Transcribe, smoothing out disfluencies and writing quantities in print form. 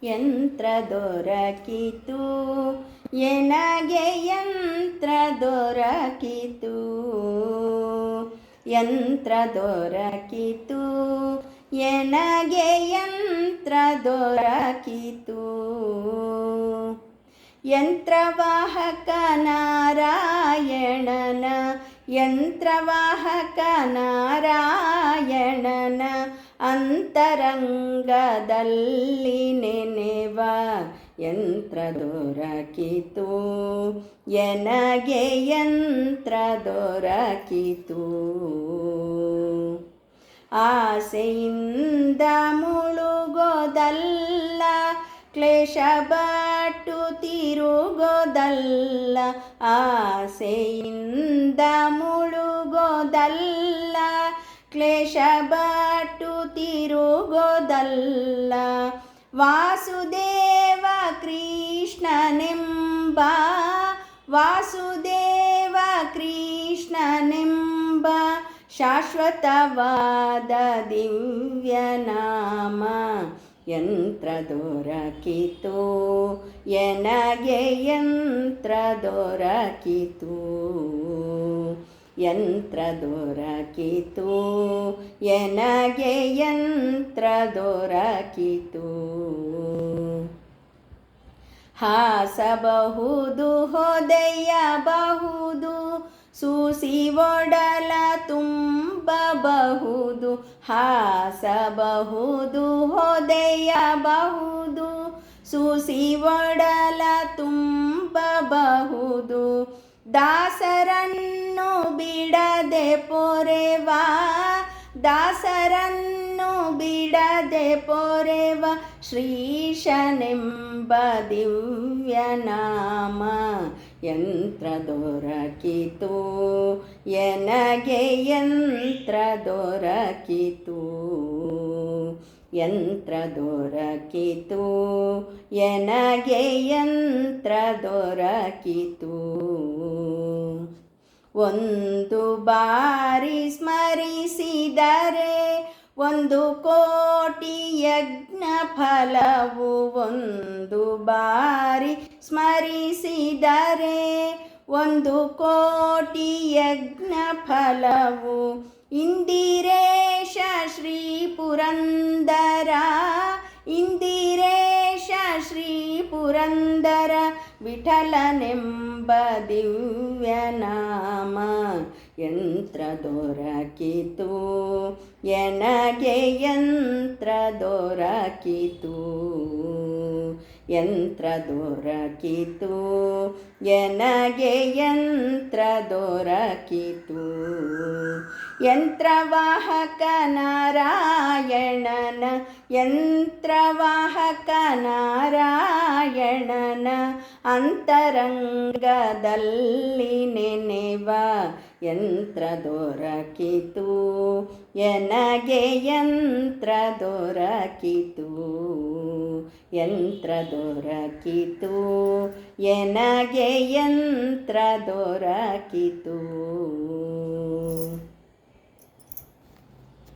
ಯಂತ್ರ ದೊರಕಿತು ಎನಗೆ ಯಂತ್ರ ದೊರಕಿತು ಯಂತ್ರ ದೊರಕಿತು ಎನಗೆ ಯಂತ್ರ ದೊರಕಿತು ಯಂತ್ರವಾಹಕ ನಾರಾಯಣನ ಯಂತ್ರವಾಹಕ ನಾರಾಯಣನ ಅಂತರಂಗದಲ್ಲಿ ನೆನೆವ ಯಂತ್ರ ದೊರಕಿತು ಎನಗೆ ಯಂತ್ರ ದೊರಕಿತು ಆಸೆಯಿಂದ ಮುಳುಗೋದಲ್ಲ ಕ್ಲೇಶ ಬಟ್ಟು ತಿರುಗೋದಲ್ಲ ಆಸೆಯಿಂದ ಮುಳುಗೋದಲ್ಲ ಕ್ಲೇಶ ಬಟ್ಟು ತಿರುಗೋದಲ್ಲ ವಾಸುದೇವ ಕೃಷ್ಣನೆಂಬ ವಾಸುದೇವ ಕೃಷ್ಣನೆಂಬ ಶಾಶ್ವತವಾದ ದಿವ್ಯನಾಮ ಯಂತ್ರ ದೊರಕಿತು ಎನಗೆ ಯಂತ್ರ ದೊರಕಿತು ಯಂತ್ರ ದೊರಕಿತು ಎನಗೆ ಯಂತ್ರ ದೊರಕಿತು ಹಾಸಬಹುದು ಹೊದೆಯಬಹುದು ಸೂಸಿ ಒಡಲ ತುಂಬಬಹುದು ಹಾಸಬಹುದು ಹೊದೆಯಬಹುದು ಸೂಸಿ ಒಡಲ ತುಂಬಬಹುದು ದಾಸರನ್ನು ಬಿಡದೆ ಪೊರೆವ ದಾಸರನ್ನು ಬಿಡದೆ ಪೊರೆವ ಶ್ರೀಶನೆಂಬ ದಿವ್ಯನಾಮ ಯಂತ್ರ ದೊರಕಿತು ಎನಗೆ ಯಂತ್ರ ದೊರಕಿತು ಯಂತ್ರ ದೊರಕಿತು ಎನಗೆ ಯಂತ್ರ ದೊರಕಿತು ಒಂದು ಬಾರಿ ಸ್ಮರಿಸಿದರೆ 1,000,000 ಯಜ್ಞ ಫಲವು ಒಂದು ಬಾರಿ ಸ್ಮರಿಸಿದರೆ 1,000,000 ಯಜ್ಞ ಫಲವು ಇಂದಿರೇಶ ಶ್ರೀ ಪುರಂದರ ಇಂದಿರೇಶ ಶ್ರೀ ಪುರಂದರ ವಿಠಲನೆಂಬ ದಿವ್ಯನಾಮ ಯಂತ್ರ ದೊರಕಿತು ಎನಗೆ ಯಂತ್ರ ದೊರಕಿತು ಯಂತ್ರ ದೊರಕಿತು ಎನಗೆ ಯಂತ್ರ ದೊರಕಿತು ಯಂತ್ರವಾಹಕ ನಾರಾಯಣನ ಯಂತ್ರವಾಹಕ ನಾರಾಯಣನ ಅಂತರಂಗದಲ್ಲಿ ನೆನೆವ ಯಂತ್ರ ದೊರಕಿತು ಎನಗೆ ಯಂತ್ರ ದೊರಕಿತು ಯಂತ್ರ ದೊರಕಿತು ಎನಗೆ ಯಂತ್ರ ದೊರಕಿತು